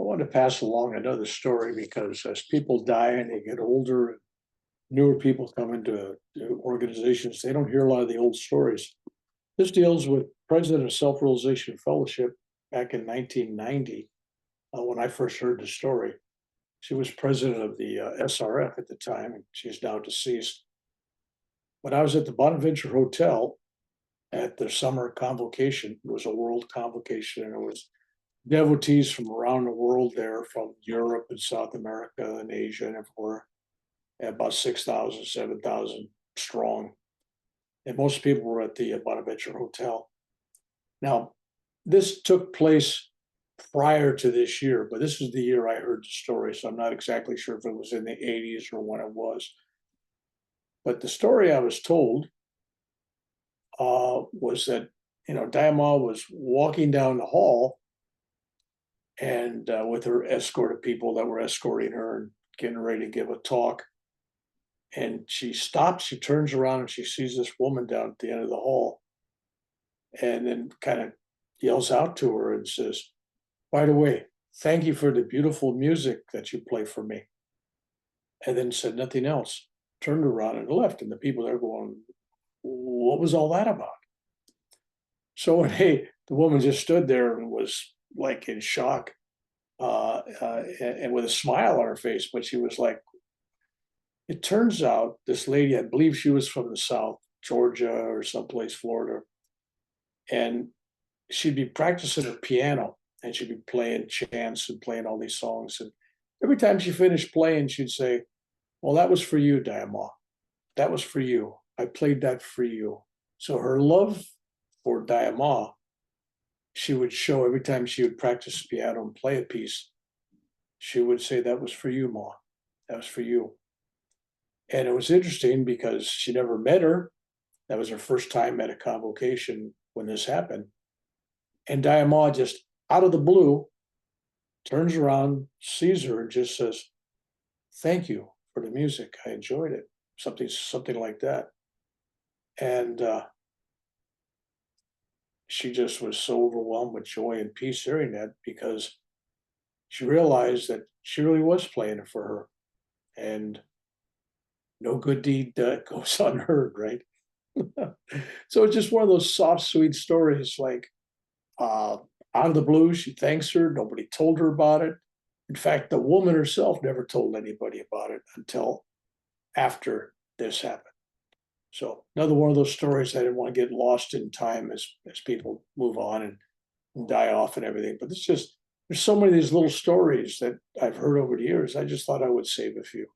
want to pass along another story because as people die and they get older, newer people come into organizations, they don't hear a lot of the old stories. This deals with President of Self-Realization Fellowship back in 1990, when I first heard the story. She was president of the SRF at the time, and she's now deceased. When I was at the Bonaventure Hotel at the summer convocation, it was a world convocation, and it was devotees from around the world there, from Europe and South America and Asia and everywhere, about 6,000, 7,000 strong. And most people were at the Bonaventure Hotel. Now, this took place prior to this year, but this is the year I heard the story, so I'm not exactly sure if it was in the 80s or when it was. But the story I was told was that, Daya Mata was walking down the hall and with her escort of people that were escorting her and getting ready to give a talk. And she stops, she turns around, and she sees this woman down at the end of the hall, and then kind of yells out to her and says, "By the way, thank you for the beautiful music that you play for me." And then said nothing else, turned around and left. And the people there going, "What was all that about?" So the woman just stood there and was like in shock, and with a smile on her face, but she was like, it turns out this lady, I believe she was from the South, Georgia or someplace, Florida, and she'd be practicing her piano and she'd be playing chants and playing all these songs. And every time she finished playing, she'd say, "Well, that was for you, Daya Mata. That was for you. I played that for you." So her love for Daya Mata, she would show every time she would practice piano and play a piece. She would say, "That was for you, Ma. That was for you." And it was interesting because she never met her. That was her first time at a convocation when this happened. And Daya Mata just out of the blue turns around, sees her, and just says, "Thank you for the music. I enjoyed it." Something like that. And she just was so overwhelmed with joy and peace hearing that, because she realized that she really was playing it for her. And no good deed goes unheard, right? So it's just one of those soft, sweet stories. Like out of the blue, she thanks her. Nobody told her about it. In fact, the woman herself never told anybody about it until after this happened. So another one of those stories I didn't want to get lost in time as people move on and die off and everything. But there's so many of these little stories that I've heard over the years. I just thought I would save a few.